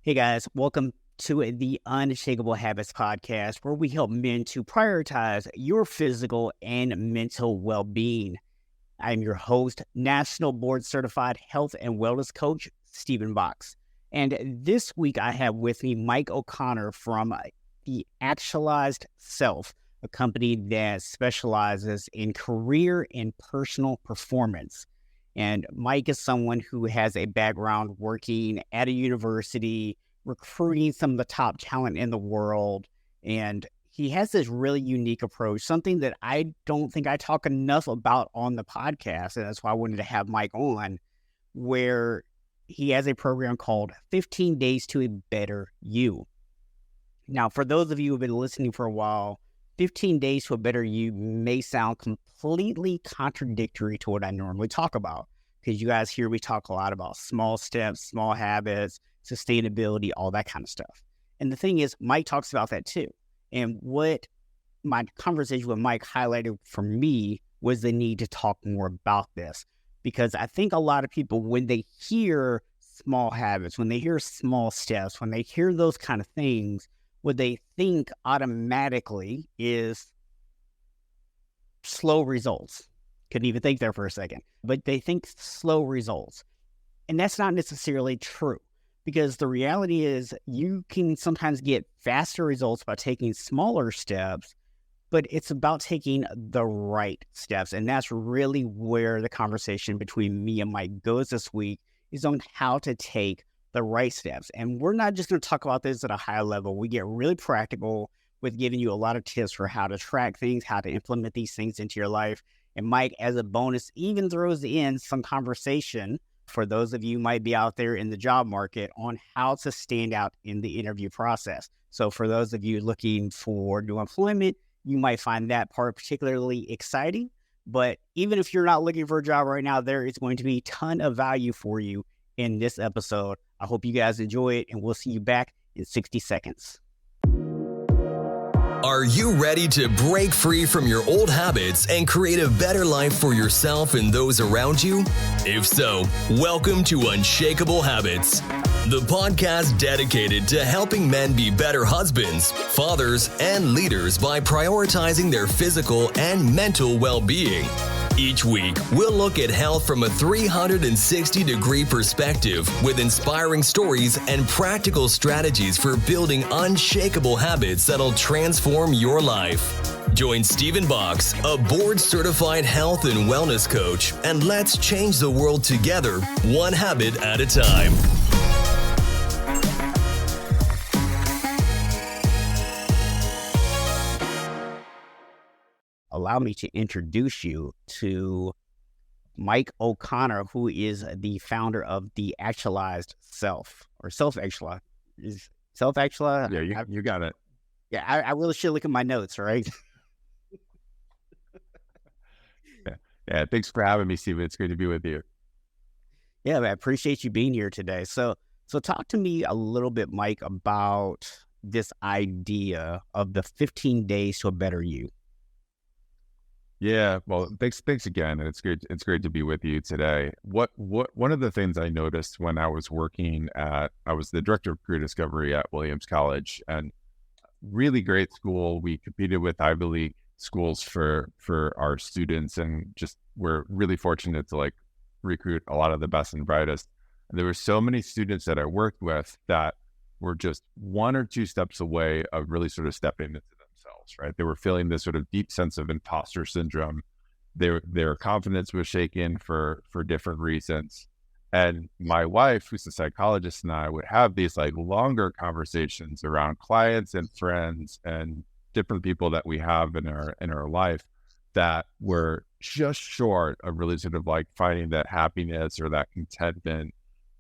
Hey guys, welcome to the Unshakable Habits podcast, where we help men to prioritize your physical and mental well-being. I'm your host, National Board Certified Health and Wellness Coach, Stephen Box. And this week I have with me Mike O'Connor from the Actualized Self, a company that specializes in career and personal performance. And Mike is someone who has a background working at a university, recruiting some of the top talent in the world. And he has this really unique approach, something that I don't think I talk enough about on the podcast. And that's why I wanted to have Mike on, where he has a program called 15 Days to a Better You. Now, for those of you who have been listening for a while, 15 Days to a Better You may sound completely contradictory to what I normally talk about, because you guys hear me talk a lot about small steps, small habits, sustainability, all that kind of stuff. And the thing is, Mike talks about that too. And what my conversation with Mike highlighted for me was the need to talk more about this, because I think a lot of people, when they hear small habits, when they hear small steps, when they hear those kind of things, what they think automatically is slow results. Couldn't even think there for a second, but they think slow results. And that's not necessarily true, because the reality is you can sometimes get faster results by taking smaller steps, but it's about taking the right steps. And that's really where the conversation between me and Mike goes this week, is on how to take the right steps. And we're not just going to talk about this at a high level. We get really practical with giving you a lot of tips for how to track things, how to implement these things into your life. And Mike, as a bonus, even throws in some conversation for those of you who might be out there in the job market on how to stand out in the interview process. So for those of you looking for new employment, you might find that part particularly exciting. But even if you're not looking for a job right now, there is going to be a ton of value for you in this episode. I hope you guys enjoy it, and we'll see you back in 60 seconds. Are you ready to break free from your old habits and create a better life for yourself and those around you? If so, welcome to Unshakable Habits, the podcast dedicated to helping men be better husbands, fathers, and leaders by prioritizing their physical and mental well-being. Each week, we'll look at health from a 360-degree perspective with inspiring stories and practical strategies for building unshakable habits that'll transform your life. Join Stephen Box, a board-certified health and wellness coach, and let's change the world together, one habit at a time. Allow me to introduce you to Mike O'Connor, who is the founder of the Actualized Self, or Self-Actualized. Is Self-Actualized? Yeah, you got it. Yeah, I really should look at my notes, right? Yeah. Thanks for having me, Stephen. It's great to be with you. Yeah, I appreciate you being here today. So talk to me a little bit, Mike, about this idea of the 15 days to a better you. Yeah, well, thanks again. It's great to be with you today. One of the things I noticed when I was I was the director of career discovery at Williams College, and really great school. We competed with Ivy League schools for our students, and just we're really fortunate to recruit a lot of the best and brightest. And there were so many students that I worked with that were just one or two steps away of really sort of stepping into themselves, right? They were feeling this sort of deep sense of imposter syndrome. Their confidence was shaken for different reasons. And my wife, who's a psychologist, and I would have these longer conversations around clients and friends and different people that we have in our life that were just short of really sort of finding that happiness or that contentment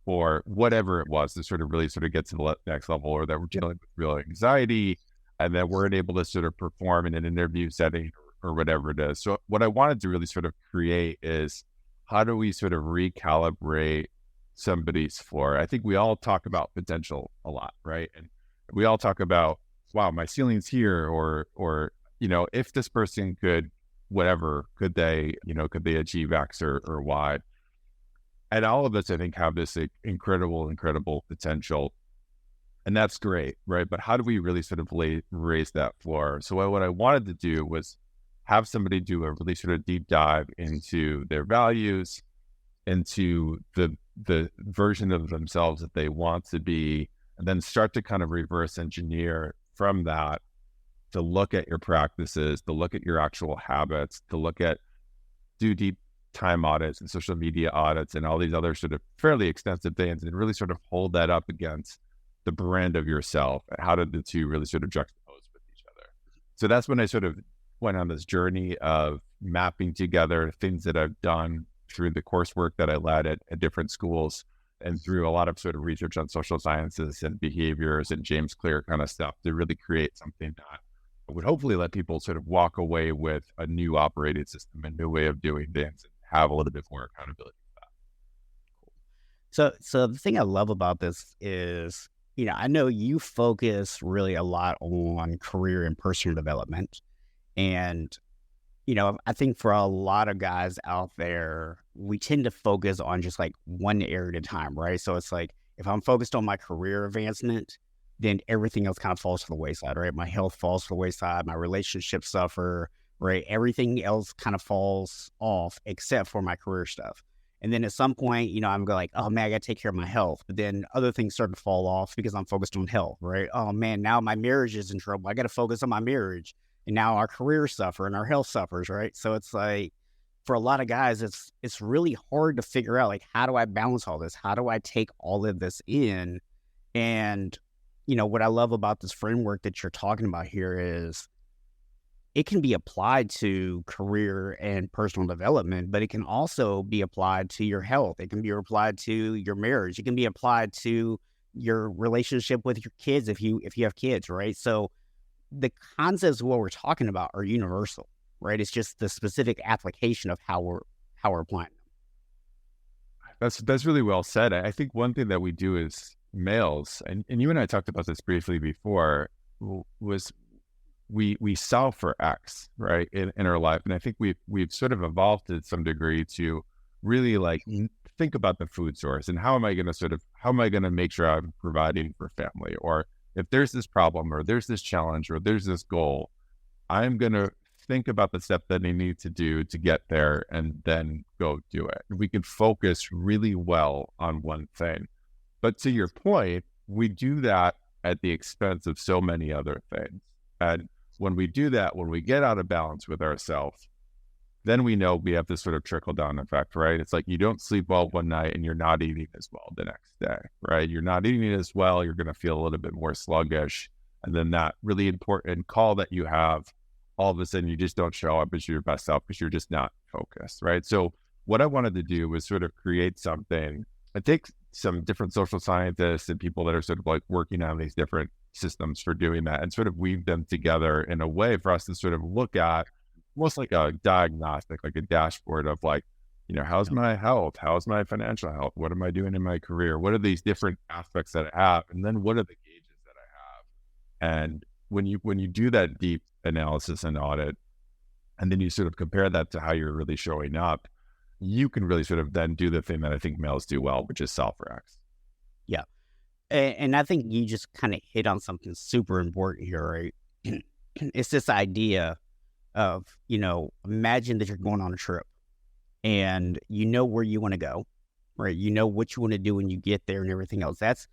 or whatever it was to sort of really sort of get to the next level, or that we're dealing with real anxiety and that weren't able to sort of perform in an interview setting or whatever it is. So what I wanted to really sort of create is, how do we sort of recalibrate somebody's floor? I think we all talk about potential a lot, right? And we all talk about, wow, my ceiling's here, or if this person could, whatever, could they achieve X or Y? And all of us, I think, have this incredible potential. And that's great, right? But how do we really sort of raise that floor? So what I wanted to do was have somebody do a really sort of deep dive into their values, into the version of themselves that they want to be, and then start to kind of reverse engineer from that to look at your practices, to look at your actual habits, do deep time audits and social media audits and all these other sort of fairly extensive things, and really sort of hold that up against the brand of yourself. And how did the two really sort of juxtapose with each other? So that's when I sort of went on this journey of mapping together things that I've done through the coursework that I led at different schools, and through a lot of sort of research on social sciences and behaviors and James Clear kind of stuff, to really create something that would hopefully let people sort of walk away with a new operating system, a new way of doing things, and have a little bit more accountability for that. So the thing I love about this is, I know you focus really a lot on career and personal development. And, I think for a lot of guys out there, we tend to focus on just like one area at a time, right? So it's like, if I'm focused on my career advancement, then everything else kind of falls to the wayside, right? My health falls to the wayside, my relationships suffer, right? Everything else kind of falls off except for my career stuff. And then at some point, I'm going like, oh man, I got to take care of my health. But then other things start to fall off because I'm focused on health, right? Oh man, now my marriage is in trouble. I got to focus on my marriage. And now our careers suffer and our health suffers, right? So it's like, for a lot of guys, it's really hard to figure out, like, how do I balance all this? How do I take all of this in? And, what I love about this framework that you're talking about here is it can be applied to career and personal development, but it can also be applied to your health. It can be applied to your marriage. It can be applied to your relationship with your kids if you have kids, right? So the concepts of what we're talking about are universal, right? It's just the specific application of how we're applying them. That's really well said. I think one thing that we do as males, and you and I talked about this briefly before, was we solve for X, right, in our life. And I think we've sort of evolved to some degree to really like think about the food source and how am I going to make sure I'm providing for family, or if there's this problem or there's this challenge or there's this goal, I'm going to think about the step that I need to do to get there and then go do it. We can focus really well on one thing. But to your point, we do that at the expense of so many other things. And when we do that, when we get out of balance with ourselves, then we know we have this sort of trickle down effect, right? It's like you don't sleep well one night and you're not eating as well the next day, right? You're not eating as well. You're going to feel a little bit more sluggish. And then that really important call that you have, all of a sudden you just don't show up as your best self because you're just not focused, right? So what I wanted to do was sort of create something. I take some different social scientists and people that are sort of like working on these different systems for doing that and sort of weave them together in a way for us to sort of look at almost like a diagnostic, like a dashboard of like, how's my health? How's my financial health? What am I doing in my career? What are these different aspects that I have? And then what are the gauges that I have? And when you do that deep analysis and audit, and then you sort of compare that to how you're really showing up, you can really sort of then do the thing that I think males do well, which is solve for X. Yeah. And I think you just kind of hit on something super important here, right? It's this idea of, imagine that you're going on a trip and you know where you want to go, right? You know what you want to do when you get there and everything else. That's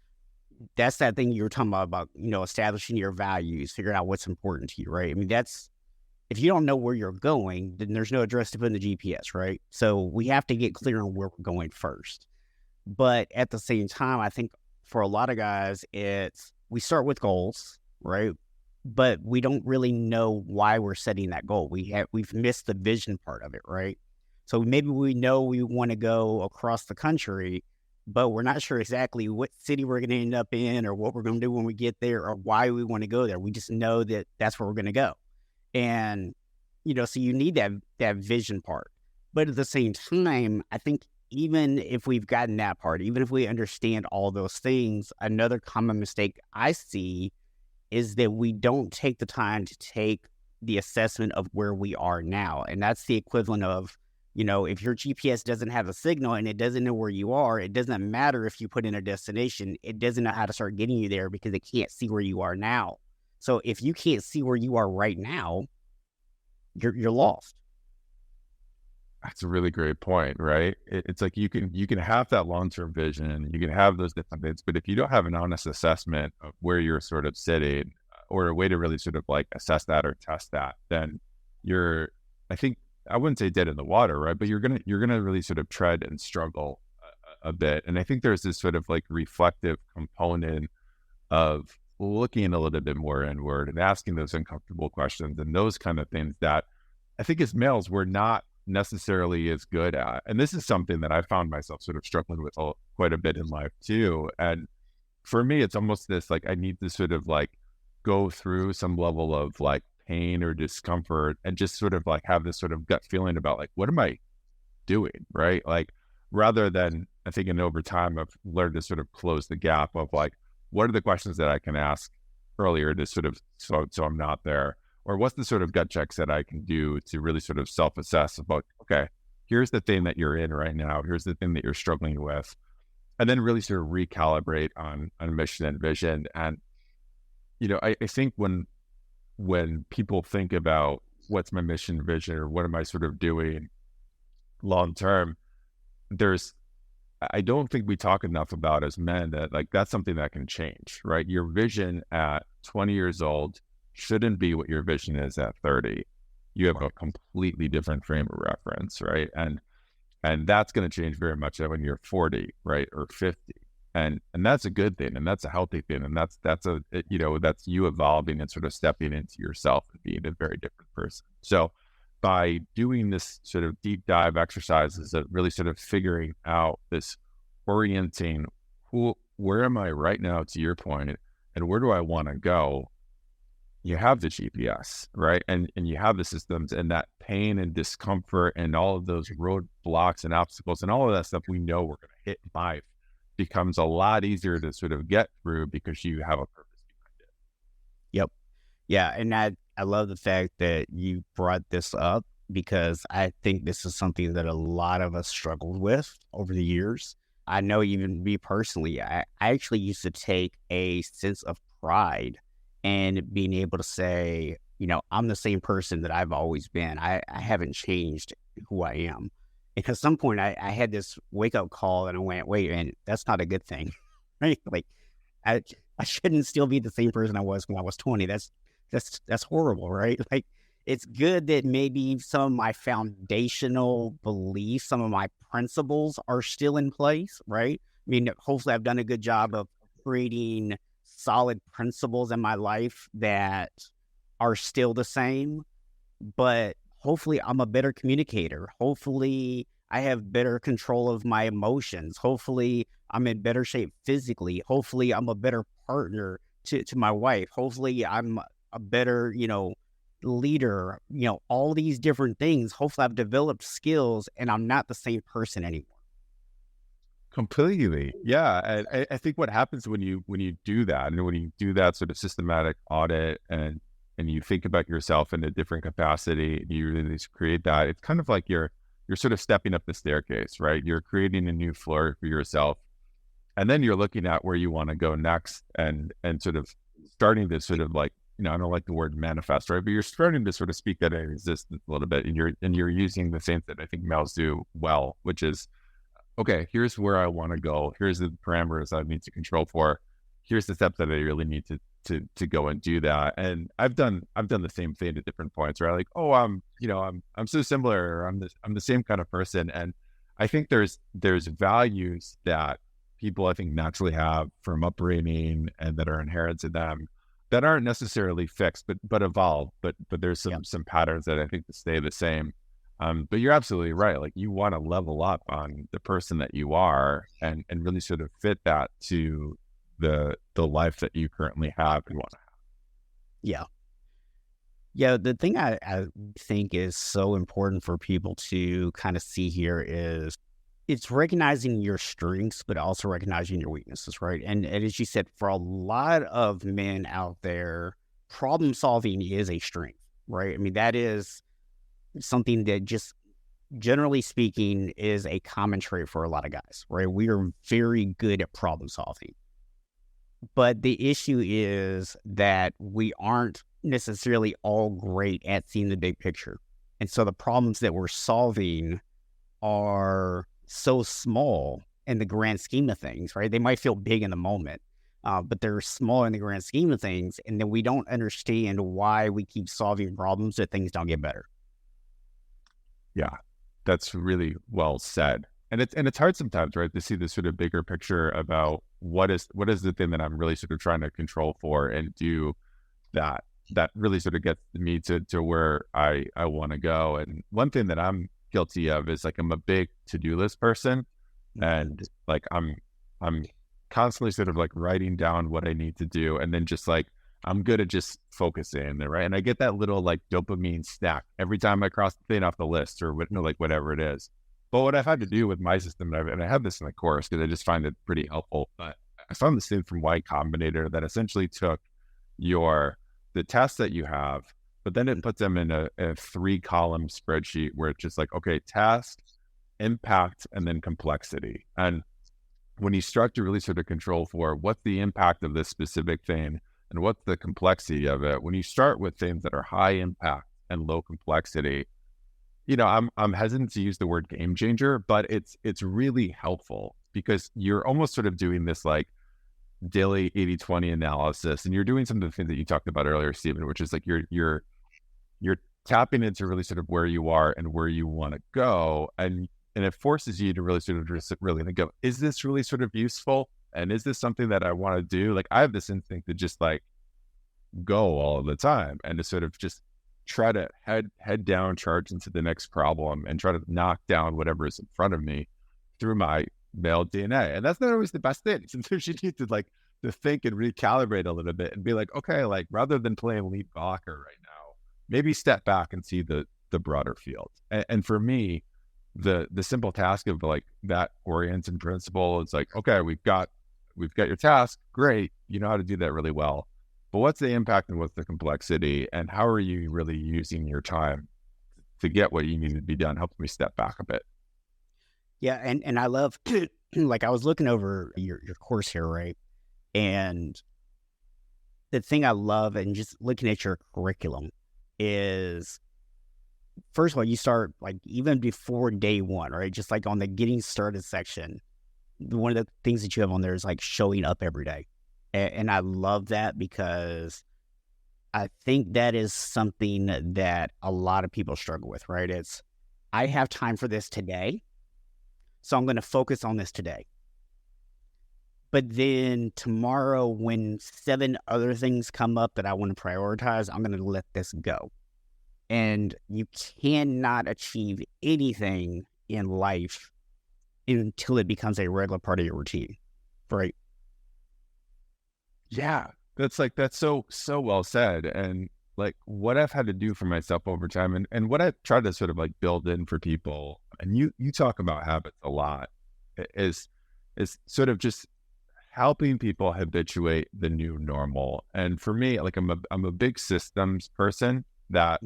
that thing you were talking about, establishing your values, figuring out what's important to you, right? I mean, if you don't know where you're going, then there's no address to put in the GPS, right? So we have to get clear on where we're going first. But at the same time, I think for a lot of guys, we start with goals, right? But we don't really know why we're setting that goal. We've missed the vision part of it, right? So maybe we know we want to go across the country, but we're not sure exactly what city we're going to end up in or what we're going to do when we get there or why we want to go there. We just know that that's where we're going to go. And, so you need that vision part. But at the same time, I think even if we've gotten that part, even if we understand all those things, another common mistake I see is that we don't take the time to take the assessment of where we are now. And that's the equivalent of If your GPS doesn't have a signal and it doesn't know where you are, it doesn't matter if you put in a destination. It doesn't know how to start getting you there because it can't see where you are now. So if you can't see where you are right now, you're lost. That's a really great point, right? It's like you can have that long-term vision, you can have those different things, but if you don't have an honest assessment of where you're sort of sitting, or a way to really sort of like assess that or test that, then I think, I wouldn't say dead in the water, right? But you're gonna really sort of tread and struggle a bit. And I think there's this sort of like reflective component of looking a little bit more inward and asking those uncomfortable questions and those kind of things that I think as males we're not necessarily as good at. And this is something that I found myself sort of struggling with quite a bit in life too. And for me, it's almost this like I need to sort of like go through some level of like pain or discomfort and just sort of like have this sort of gut feeling about like, what am I doing? Right. Like rather than I think, and over time, I've learned to sort of close the gap of like, what are the questions that I can ask earlier to sort of, so I'm not there? Or what's the sort of gut checks that I can do to really sort of self-assess about, okay, here's the thing that you're in right now. Here's the thing that you're struggling with. And then really sort of recalibrate on mission and vision. And, I think when people think about what's my mission, vision, or what am I sort of doing long term, I don't think we talk enough about as men that like that's something that can change, right? Your vision at 20 years old shouldn't be what your vision is at 30. You have a completely different frame of reference, right? And that's going to change very much when you're 40, right, or 50. And that's a good thing, and that's a healthy thing, and that's you evolving and sort of stepping into yourself and being a very different person. So by doing this sort of deep dive exercises of really sort of figuring out this orienting, where am I right now, to your point, and where do I want to go? You have the GPS, right? And you have the systems, and that pain and discomfort and all of those roadblocks and obstacles and all of that stuff we know we're going to hit in life becomes a lot easier to sort of get through because you have a purpose behind it. Yep. Yeah. And I love the fact that you brought this up because I think this is something that a lot of us struggled with over the years. I know even me personally, I actually used to take a sense of pride and being able to say, I'm the same person that I've always been. I haven't changed who I am. And at some point I had this wake up call and I went, wait, and that's not a good thing, right? Like I shouldn't still be the same person I was when I was 20. That's horrible, right? Like it's good that maybe some of my foundational beliefs, some of my principles are still in place, right? I mean, hopefully I've done a good job of creating solid principles in my life that are still the same, but hopefully I'm a better communicator. Hopefully I have better control of my emotions. Hopefully I'm in better shape physically. Hopefully I'm a better partner to my wife. Hopefully I'm a better, leader, all these different things. Hopefully I've developed skills and I'm not the same person anymore. Completely. Yeah. And I think what happens when you do that, and when you do that sort of systematic audit and you think about yourself in a different capacity, and you really create that, it's kind of like you're sort of stepping up the staircase, right? You're creating a new floor for yourself. And then you're looking at where you want to go next and sort of starting to sort of like, I don't like the word manifest, right? But you're starting to sort of speak that in existence a little bit. And you're using the same that I think males do well, which is, okay, here's where I want to go. Here's the parameters I need to control for. Here's the steps that I really need to go and do that. And I've done the same thing at different points, right? Like, oh, I'm so similar, or I'm the same kind of person. And I think there's values that people I think naturally have from upbringing and that are inherent to them that aren't necessarily fixed, but evolve. But there's some patterns that I think that stay the same. But you're absolutely right. Like you want to level up on the person that you are and really sort of fit that to the life that you currently have and want to have. Yeah. Yeah. The thing I think is so important for people to kind of see here is it's recognizing your strengths, but also recognizing your weaknesses, right? And as you said, for a lot of men out there, problem solving is a strength, right? I mean, that is something that just generally speaking, is a common trait for a lot of guys, right? We are very good at problem solving. But the issue is that we aren't necessarily all great at seeing the big picture. And so the problems that we're solving are so small in the grand scheme of things, right? They might feel big in the moment, but they're small in the grand scheme of things. And then we don't understand why we keep solving problems that things don't get better. Yeah, that's really well said. And it's hard sometimes, right, to see the sort of bigger picture about what is the thing that I'm really sort of trying to control for and do that really sort of gets me to where I want to go. And one thing that I'm guilty of is like I'm a big to-do list person, and like I'm constantly sort of like writing down what I need to do, and then just like I'm good at just focusing, right? And I get that little like dopamine snack every time I cross the thing off the list or like whatever it is. But what I've had to do with my system, and I have this in the course because I just find it pretty helpful, but I found this thing from Y Combinator that essentially took the tasks that you have, but then it puts them in a 3-column spreadsheet where it's just like, okay, task, impact, and then complexity. And when you start to really sort of control for what's the impact of this specific thing and what's the complexity of it, when you start with things that are high impact and low complexity, I'm hesitant to use the word game changer, but it's really helpful because you're almost sort of doing this like daily 80-20 analysis, and you're doing some of the things that you talked about earlier, Stephen, which is like you're tapping into really sort of where you are and where you want to go, and it forces you to really sort of just really think of, is this really sort of useful, and is this something that I want to do? Like I have this instinct to just like go all of the time and to sort of just try to head down, charge into the next problem, and try to knock down whatever is in front of me through my male DNA. And that's not always the best thing. Sometimes you need to like to think and recalibrate a little bit and be like, okay, like rather than playing lead blocker right now, maybe step back and see the broader field. And for me, the simple task of like that oriented principle is like, okay, we've got your task, great, you know how to do that really well. But what's the impact and what's the complexity, and how are you really using your time to get what you need to be done? Helps me step back a bit. Yeah, and I love, like I was looking over your course here, right? And the thing I love and just looking at your curriculum is, first of all, you start like even before day one, right? Just like on the getting started section, one of the things that you have on there is like showing up every day. And I love that because I think that is something that a lot of people struggle with, right? It's, I have time for this today, so I'm going to focus on this today. But then tomorrow, when 7 other things come up that I want to prioritize, I'm going to let this go. And you cannot achieve anything in life until it becomes a regular part of your routine, right? Yeah, that's so well said. And like what I've had to do for myself over time, and what I've tried to sort of like build in for people, and you talk about habits a lot, is sort of just helping people habituate the new normal. And for me, like I'm a big systems person that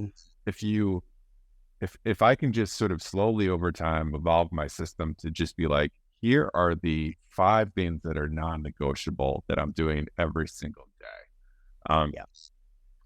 if I can just sort of slowly over time evolve my system to just be like, here are the 5 things that are non-negotiable that I'm doing every single day. Yes.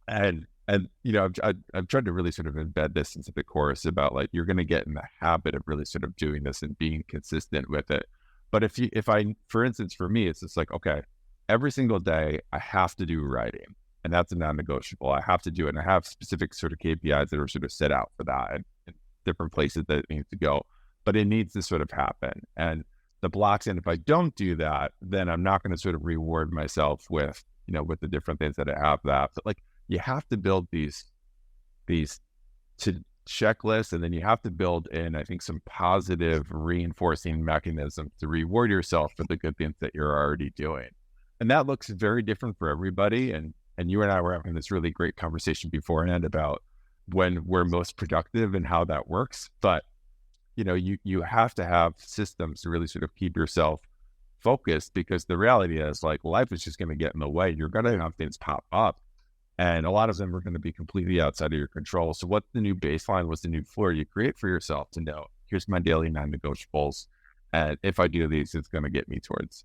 And I've tried to really sort of embed this into the course about like, you're going to get in the habit of really sort of doing this and being consistent with it. But if I, for instance, for me, it's just like, okay, every single day I have to do writing, and that's a non-negotiable. I have to do it. And I have specific sort of KPIs that are sort of set out for that and different places that it needs to go, but it needs to sort of happen. And the blocks, and if I don't do that, then I'm not going to sort of reward myself with the different things that I have that. But like, you have to build these to checklists, and then you have to build in, I think, some positive reinforcing mechanisms to reward yourself for the good things that you're already doing. And that looks very different for everybody. And you and I were having this really great conversation beforehand about when we're most productive and how that works. But you have to have systems to really sort of keep yourself focused, because the reality is like life is just going to get in the way. You're going to have things pop up, and a lot of them are going to be completely outside of your control. So what's the new baseline? What's the new floor you create for yourself to know, here's my daily non-negotiables. And if I do these, it's going to get me towards.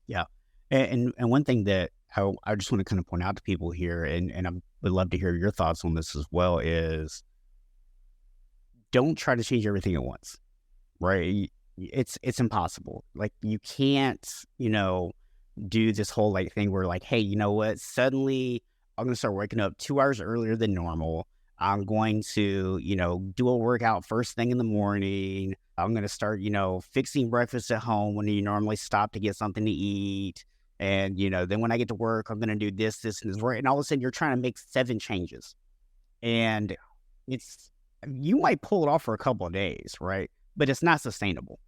Yeah. And one thing that I just want to kind of point out to people here, and I would love to hear your thoughts on this as well, is don't try to change everything at once, right? It's impossible. Like, you can't, do this whole like thing where like, hey, you know what? Suddenly I'm going to start waking up 2 hours earlier than normal. I'm going to, do a workout first thing in the morning. I'm going to start, fixing breakfast at home when you normally stop to get something to eat. And, then when I get to work, I'm going to do this, and this, right? And all of a sudden you're trying to make 7 changes. And you might pull it off for a couple of days, right? But it's not sustainable.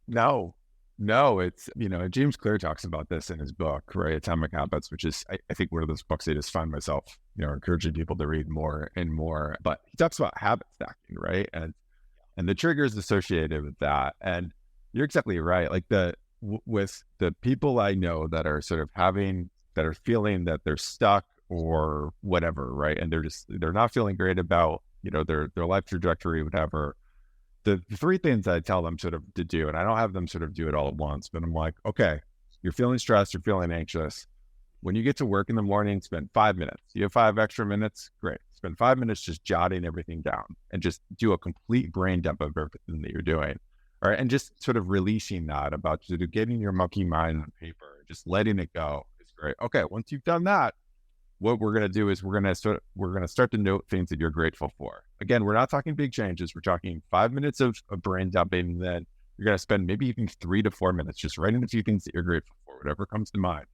No, it's, James Clear talks about this in his book, right? Atomic Habits, which is, I think, one of those books I just find myself, encouraging people to read more and more. But he talks about habit stacking, right? And the triggers associated with that. And you're exactly right. Like with the people I know that are sort of that are feeling that they're stuck or whatever, right? And they're not feeling great about, their life trajectory, whatever. The 3 things I tell them sort of to do, and I don't have them sort of do it all at once, but I'm like, okay, you're feeling stressed, you're feeling anxious. When you get to work in the morning, spend 5 minutes. You have 5 extra minutes? Great. Spend 5 minutes just jotting everything down and just do a complete brain dump of everything that you're doing. All right. And just sort of releasing that about sort of getting your monkey mind on paper, just letting it go is great. Okay. Once you've done that, what we're going to do is we're going to start to note things that you're grateful for. Again, we're not talking big changes. We're talking 5 minutes of brain dumping. And then you're going to spend maybe even 3 to 4 minutes just writing a few things that you're grateful for, whatever comes to mind.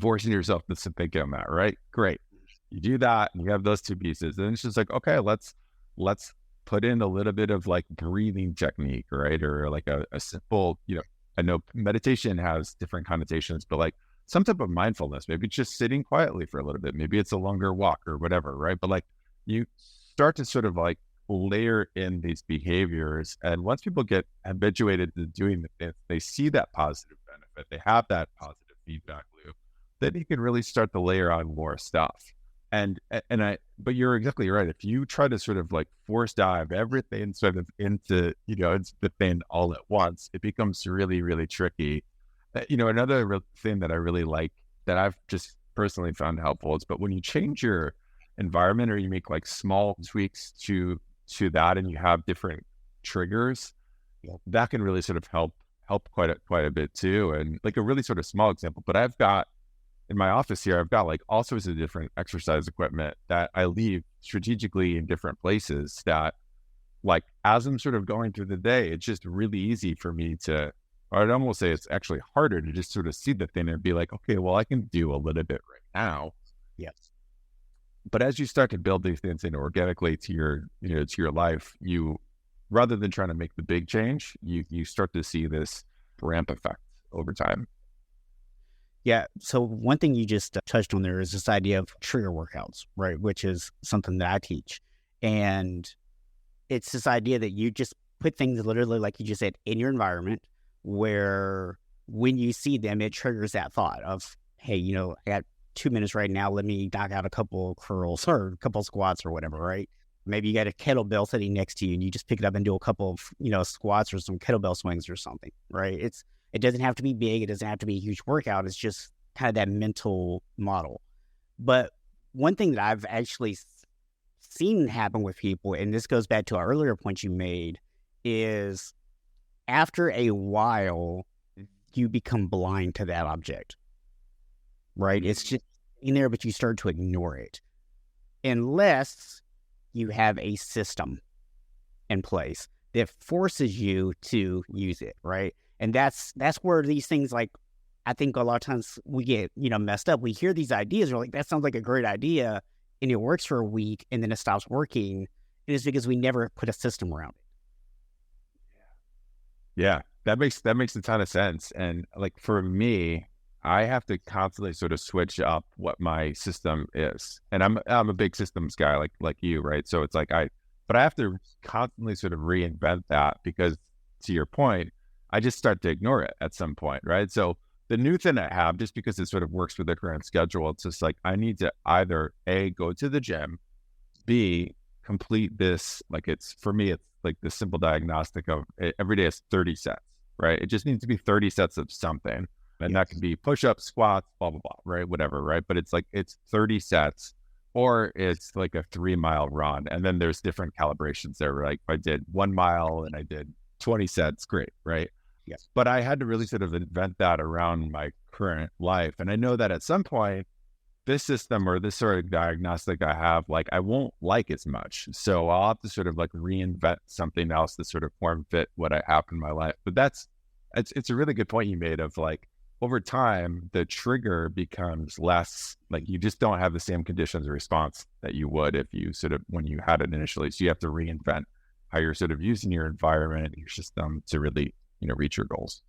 Forcing yourself to think on that, right? Great. You do that and you have those 2 pieces. And it's just like, okay, let's put in a little bit of like breathing technique, right? Or like a simple, I know meditation has different connotations, but like some type of mindfulness, maybe it's just sitting quietly for a little bit. Maybe it's a longer walk or whatever, right? But like you start to sort of like layer in these behaviors. And once people get habituated to doing the things, they see that positive benefit, they have that positive feedback loop, then you can really start to layer on more stuff. But you're exactly right. If you try to sort of like force dive everything sort of into, it's the thing all at once, it becomes really, really tricky. Another thing that I really like that I've just personally found helpful is, but when you change your environment or you make like small tweaks to that and you have different triggers, that can really sort of help quite a bit too. And like a really sort of small example, but I've got in my office here, I've got like all sorts of different exercise equipment that I leave strategically in different places that like, as I'm sort of going through the day, it's just really easy for me to, or I'd almost say it's actually harder to just sort of see the thing and be like, okay, well, I can do a little bit right now. Yes. But as you start to build these things in organically to your life, rather than trying to make the big change, you start to see this ramp effect over time. Yeah. So one thing you just touched on there is this idea of trigger workouts, right? Which is something that I teach. And it's this idea that you just put things literally, like you just said, in your environment where when you see them, it triggers that thought of, hey, I got 2 minutes right now. Let me knock out a couple curls or a couple squats or whatever, right? Maybe you got a kettlebell sitting next to you and you just pick it up and do a couple of, squats or some kettlebell swings or something, right? It doesn't have to be big. It doesn't have to be a huge workout. It's just kind of that mental model. But one thing that I've actually seen happen with people, and this goes back to an earlier point you made, is after a while, you become blind to that object, right? It's just in there, but you start to ignore it. Unless you have a system in place that forces you to use it, right? And that's where these things, like, I think a lot of times we get, messed up. We hear these ideas, we're like, that sounds like a great idea, and it works for a week, and then it stops working. And it's because we never put a system around it. Yeah, that makes a ton of sense. And like for me, I have to constantly sort of switch up what my system is. And I'm a big systems guy like you, right? So it's like but I have to constantly sort of reinvent that because, to your point, I just start to ignore it at some point, right? So the new thing I have, just because it sort of works with the current schedule, it's just like I need to either A, go to the gym, B, complete this, like it's, for me, it's like the simple diagnostic of every day is 30 sets, right? It just needs to be 30 sets of something. And that can be push-ups, squats, blah, blah, blah, right? Whatever, right? But it's like, it's 30 sets, or it's like a 3-mile run. And then there's different calibrations there. Like if I did 1 mile and I did 20 sets, great, right? Yes. But I had to really sort of invent that around my current life. And I know that at some point, this system or this sort of diagnostic I have, like I won't like as much. So I'll have to sort of like reinvent something else to sort of form fit what I have in my life. But it's a really good point you made of like, over time, the trigger becomes less, like you just don't have the same conditions of response that you would if you sort of, when you had it initially. So you have to reinvent how you're sort of using your environment, your system to really, reach your goals.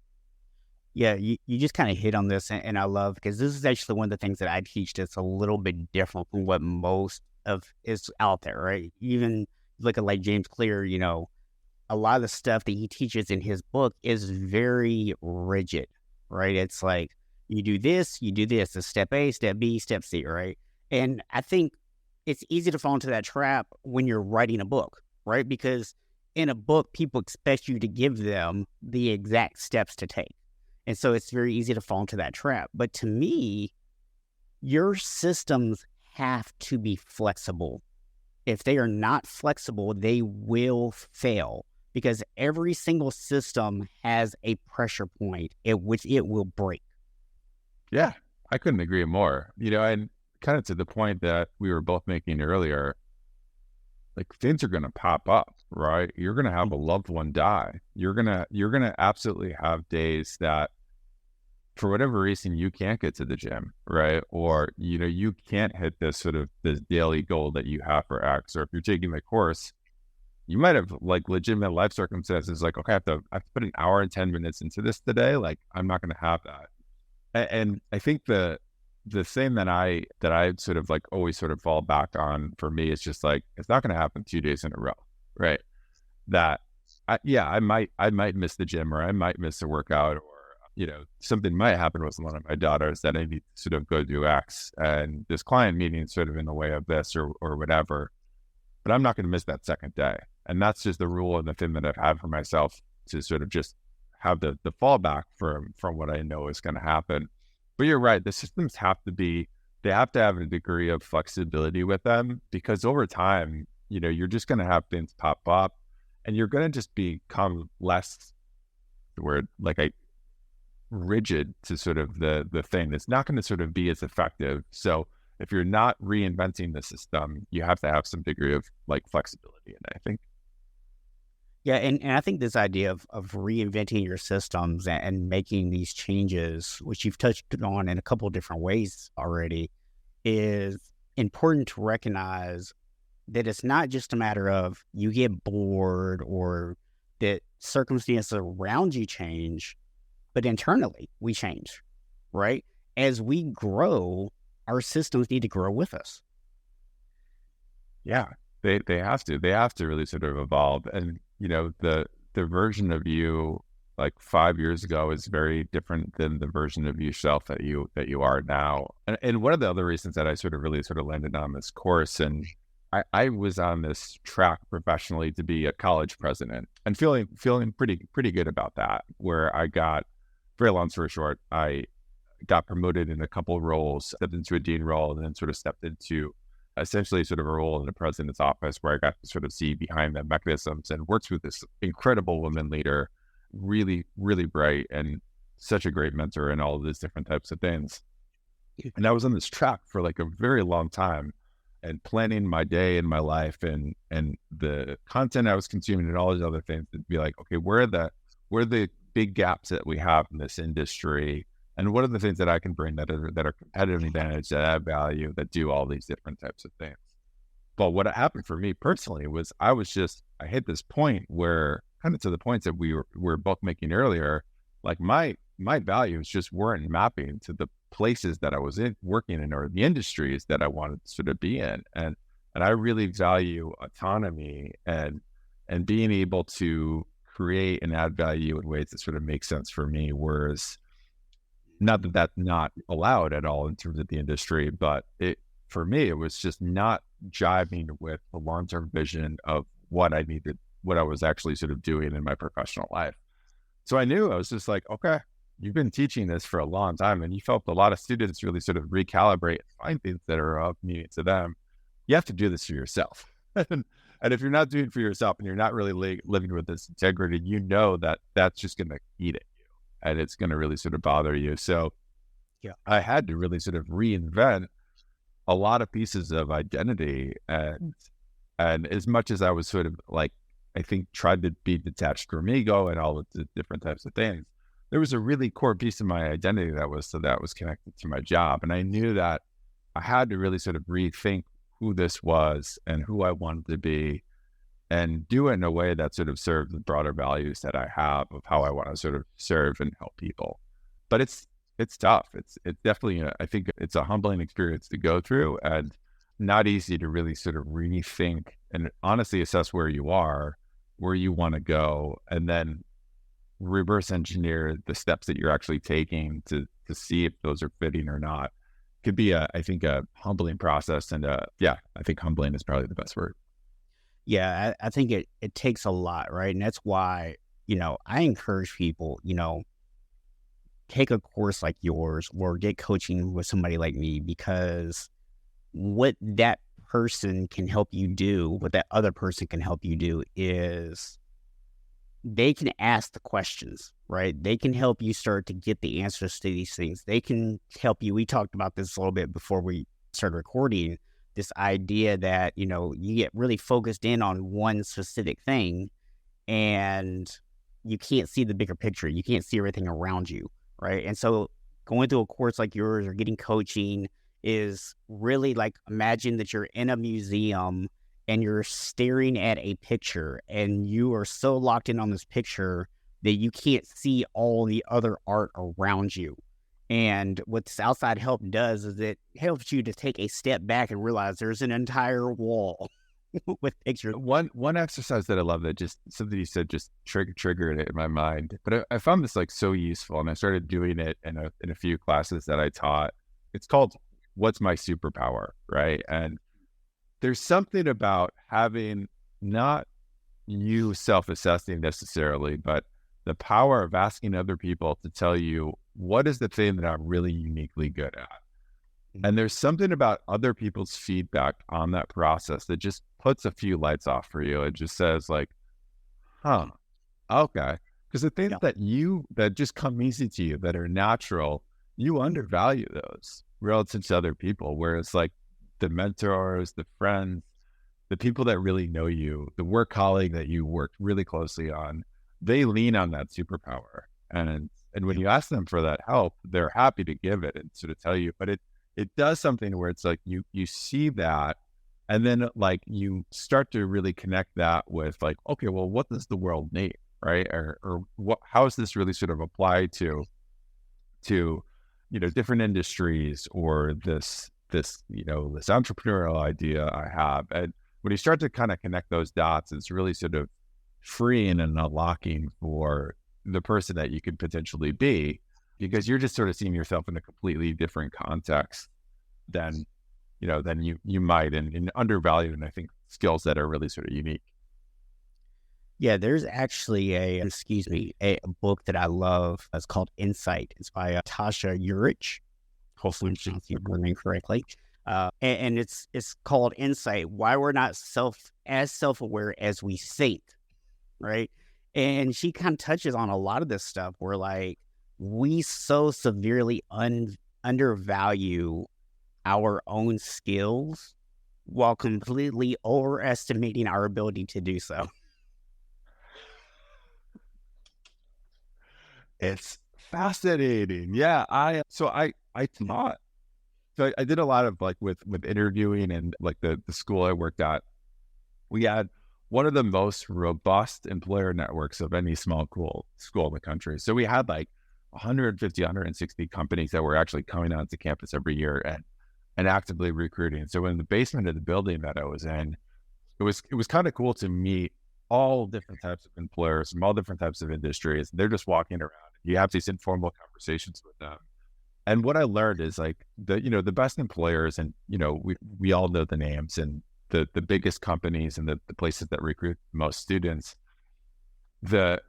Yeah, you just kind of hit on this, and I love, because this is actually one of the things that I teach that's a little bit different from what most of is out there, right? Even look at like James Clear, a lot of the stuff that he teaches in his book is very rigid, right? It's like, you do this, it's step A, step B, step C, right? And I think it's easy to fall into that trap when you're writing a book, right? Because in a book, people expect you to give them the exact steps to take. And so it's very easy to fall into that trap. But to me, your systems have to be flexible. If they are not flexible, they will fail, because every single system has a pressure point at which it will break. Yeah, I couldn't agree more. And kind of to the point that we were both making earlier, like things are going to pop up, right? You're going to have a loved one die. You're going to absolutely have days that for whatever reason you can't get to the gym, right? Or, you can't hit this daily goal that you have for X. Or if you're taking the course, you might have like legitimate life circumstances, like, okay, I have to put an hour and 10 minutes into this today. Like I'm not going to have that. And I think the thing that I sort of like always sort of fall back on for me is just like, it's not going to happen 2 days in a row, right? That I might miss the gym, or I might miss a workout, or, something might happen with one of my daughters that I need to sort of go do X, and this client meeting is sort of in the way of this or whatever, but I'm not going to miss that second day. And that's just the rule and the thing that I've had for myself to sort of just have the fallback from what I know is going to happen. But you're right. The systems they have to have a degree of flexibility with them, because over time, you're just going to have things pop up, and you're going to just become less rigid to sort of the thing. It's not going to sort of be as effective. So if you're not reinventing the system, you have to have some degree of like flexibility in it, I think. Yeah, and I think this idea of reinventing your systems and making these changes, which you've touched on in a couple of different ways already, is important to recognize that it's not just a matter of you get bored or that circumstances around you change, but internally we change, right? As we grow, our systems need to grow with us. Yeah, they have to. They have to really sort of evolve. And the version of you like 5 years ago is very different than the version of yourself that you are now. And one of the other reasons that I sort of really sort of landed on this course, and I was on this track professionally to be a college president, and feeling pretty good about that, where I got, very long story short, I got promoted in a couple of roles, stepped into a dean role, and then sort of stepped into essentially sort of a role in the president's office, where I got to sort of see behind the mechanisms and worked with this incredible woman leader, really, really bright, and such a great mentor and all of these different types of things. And I was on this track for like a very long time, and planning my day and my life and the content I was consuming and all these other things to be like, okay, where are the big gaps that we have in this industry? And what are the things that I can bring that are competitive advantage, that add value, that do all these different types of things? But what happened for me personally was I hit this point where, kind of to the points that we were both making earlier, like my values just weren't mapping to the places that I was working in, or the industries that I wanted to sort of be in. And I really value autonomy and being able to create and add value in ways that sort of make sense for me. Whereas, not that that's not allowed at all in terms of the industry, but for me, it was just not jiving with the long-term vision of what I needed, what I was actually sort of doing in my professional life. So I knew, I was just like, okay, you've been teaching this for a long time, and you helped a lot of students really sort of recalibrate, find things that are of meaning to them. You have to do this for yourself. And if you're not doing it for yourself and you're not really living with this integrity, you know that that's just going to eat at you and it's going to really sort of bother you. So Yeah. I had to really sort of reinvent a lot of pieces of identity. And as much as I was sort of like, I think tried to be detached from ego and all of the different types of things, there was a really core piece of my identity that was connected to my job. And I knew that I had to really sort of rethink who this was and who I wanted to be, and do it in a way that sort of served the broader values that I have of how I want to sort of serve and help people. But it's tough. It's definitely, I think it's a humbling experience to go through, and not easy to really sort of rethink and honestly assess where you are, where you want to go, and then reverse engineer the steps that you're actually taking to see if those are fitting or not. Could be I think a humbling process. And I think humbling is probably the best word. Yeah, I think it takes a lot, right? And that's why, I encourage people, take a course like yours or get coaching with somebody like me, because what that person can help you do, what that other person can help you do is they can ask the questions, right? They can help you start to get the answers to these things. They can help you. We talked about this a little bit before we started recording, this idea that, you get really focused in on one specific thing and you can't see the bigger picture. You can't see everything around you, right? And so going through a course like yours or getting coaching is really like, imagine that you're in a museum and you're staring at a picture and you are so locked in on this picture that you can't see all the other art around you. And what this outside help does is it helps you to take a step back and realize there's an entire wall with pictures. One exercise that I love, that just something you said just triggered it in my mind, but I found this like so useful, and I started doing it in a few classes that I taught. It's called "What's My Superpower?" Right? And there's something about having not you self-assessing necessarily, but the power of asking other people to tell you, what is the thing that I'm really uniquely good at? And there's something about other people's feedback on that process that just puts a few lights off for you. It just says like, okay. Because the things that just come easy to you, that are natural, you undervalue those relative to other people. Whereas like the mentors, the friends, the people that really know you, the work colleague that you worked really closely on, they lean on that superpower. And when you ask them for that help, they're happy to give it and sort of tell you, but it does something where it's like you see that, and then like you start to really connect that with like, okay, well, what does the world need, right? Or what, how is this really sort of applied to different industries, or this entrepreneurial idea I have. And when you start to kind of connect those dots, it's really sort of freeing and unlocking for the person that you could potentially be, because you're just sort of seeing yourself in a completely different context than you might, and undervalued, I think, skills that are really sort of unique. Yeah, there's actually a book that I love. It's called Insight. It's by Tasha Urich. Hopefully I'm pronouncing her name correctly. And it's called Insight, Why We're Not Self-Aware as We Think, right? And she kind of touches on a lot of this stuff where like we so severely undervalue our own skills while completely overestimating our ability to do so. It's fascinating. Yeah. I taught. So I did a lot of like with interviewing, and like the school I worked at, we had one of the most robust employer networks of any small school in the country. So we had like 150, 160 companies that were actually coming out to campus every year and actively recruiting. So in the basement of the building that I was in, it was kind of cool to meet all different types of employers from all different types of industries. They're just walking around. You have these informal conversations with them. And what I learned is like the best employers, and we all know the names, and the biggest companies and the places that recruit most students, the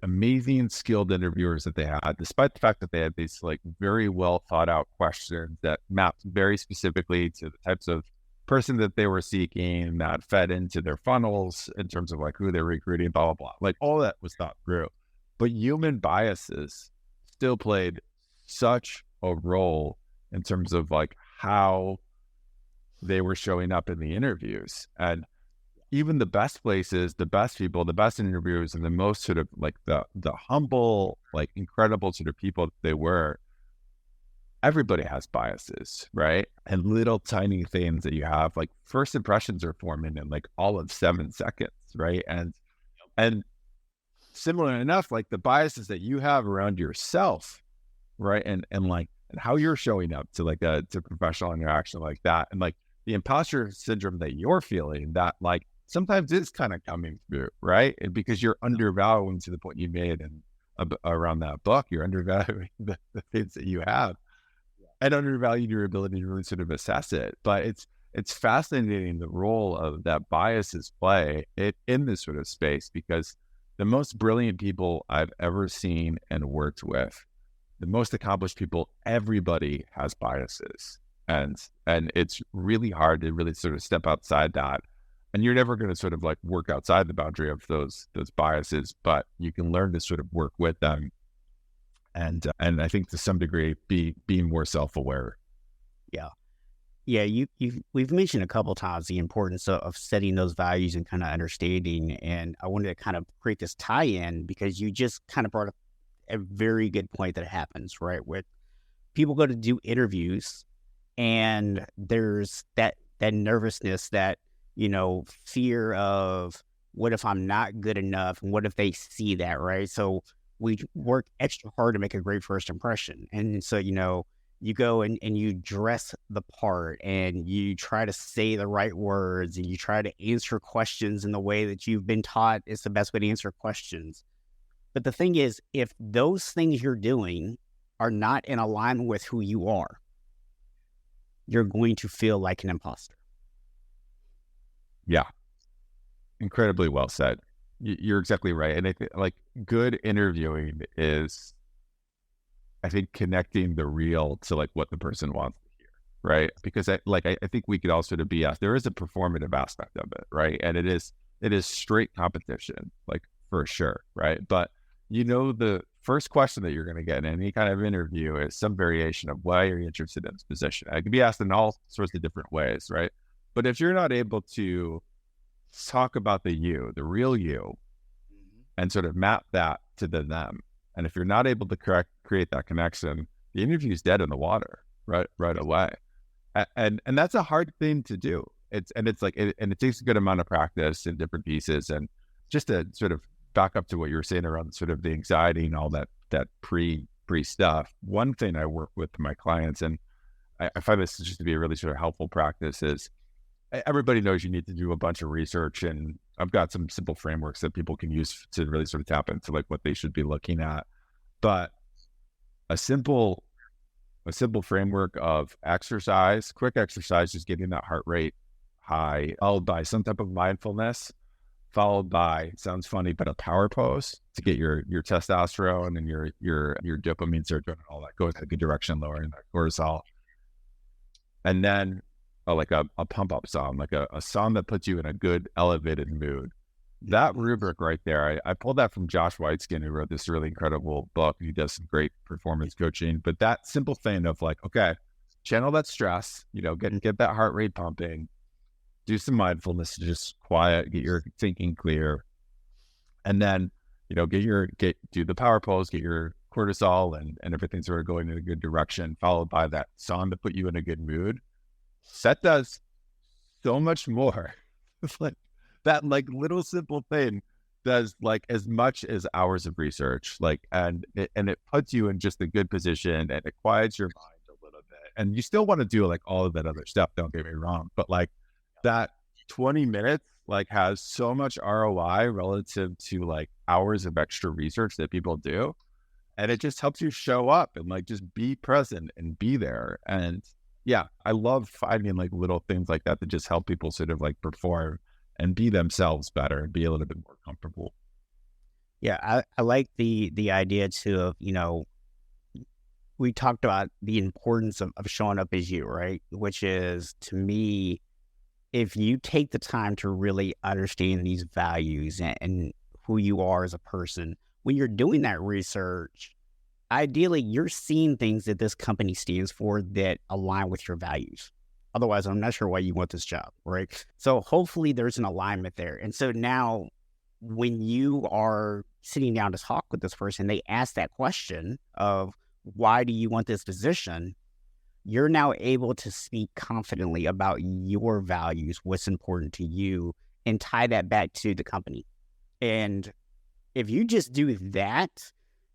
amazing skilled interviewers that they had, despite the fact that they had these like very well thought out questions that mapped very specifically to the types of person that they were seeking, that fed into their funnels in terms of like who they're recruiting, blah, blah, blah. Like all that was thought through. But human biases still played such a role in terms of like how they were showing up in the interviews. And even the best places, the best people, the best interviewers, and the most sort of like the humble, like incredible sort of people that they were, everybody has biases, right? And little tiny things that you have, like first impressions are forming in like all of 7 seconds, right? And similar enough, like the biases that you have around yourself, right? And how you're showing up to like to professional interaction like that, and like the imposter syndrome that you're feeling, that like sometimes is kind of coming through, right? And because you're undervaluing, to the point you made and around that book, you're undervaluing the things that you have, and undervaluing your ability to really sort of assess it. But it's fascinating the role of that biases play in this sort of space, because the most brilliant people I've ever seen and worked with, the most accomplished people, everybody has biases. And it's really hard to really sort of step outside that. And you're never going to sort of like work outside the boundary of those biases, but you can learn to sort of work with them. And I think to some degree, be more self-aware. Yeah. We've mentioned a couple times the importance of setting those values and kind of understanding. And I wanted to kind of create this tie-in because you just kind of brought up a very good point that happens, right? With people go to do interviews, and there's that nervousness, that, fear of what if I'm not good enough, and what if they see that, right? So we work extra hard to make a great first impression. And so, you go and you dress the part, and you try to say the right words, and you try to answer questions in the way that you've been taught is the best way to answer questions. But the thing is, if those things you're doing are not in alignment with who you are, you're going to feel like an imposter. Yeah. Incredibly well said. You're exactly right. And I think like good interviewing is, I think, connecting the real to like what the person wants to hear, right? Because I think we could also to be asked, there is a performative aspect of it, right? And it is straight competition, like for sure, right? But the first question that you're going to get in any kind of interview is some variation of why you're interested in this position. It can be asked in all sorts of different ways, right? But if you're not able to talk about the real you, and sort of map that to them, and if you're not able to create that connection, the interview is dead in the water right away. And that's a hard thing to do. It takes a good amount of practice in different pieces. And just to sort of back up to what you were saying around sort of the anxiety and all that pre stuff, one thing I work with my clients, and I find this just to be a really sort of helpful practice, is everybody knows you need to do a bunch of research, and I've got some simple frameworks that people can use to really sort of tap into like what they should be looking at. But a simple framework of exercise, quick exercise, just getting that heart rate high, followed by some type of mindfulness, followed by, sounds funny, but a power pose to get your testosterone and your dopamine serotonin, all that goes in a good direction, lowering that cortisol. And then like a pump up song, like a song that puts you in a good elevated mood. That rubric right there, I pulled that from Josh Waitzkin, who wrote this really incredible book. He does some great performance coaching, but that simple thing of like, okay, channel that stress, get that heart rate pumping, do some mindfulness to just quiet, get your thinking clear. And then, do the power pose, get your cortisol and everything sort of going in a good direction, followed by that song to put you in a good mood. That does so much more. It's like that, like little simple thing does like as much as hours of research, and it puts you in just a good position, and it quiets your mind a little bit. And you still want to do like all of that other stuff, don't get me wrong, but like that 20 minutes like has so much ROI relative to like hours of extra research that people do. And it just helps you show up and like just be present and be there. And yeah, I love finding like little things like that just help people sort of like perform and be themselves better and be a little bit more comfortable. Yeah, I like the idea too of, we talked about the importance of showing up as you, right? Which is, to me, if you take the time to really understand these values and who you are as a person, when you're doing that research, ideally you're seeing things that this company stands for that align with your values. Otherwise, I'm not sure why you want this job, right? So hopefully there's an alignment there. And so now when you are sitting down to talk with this person, they ask that question of, why do you want this position? You're now able to speak confidently about your values, what's important to you, and tie that back to the company. And if you just do that,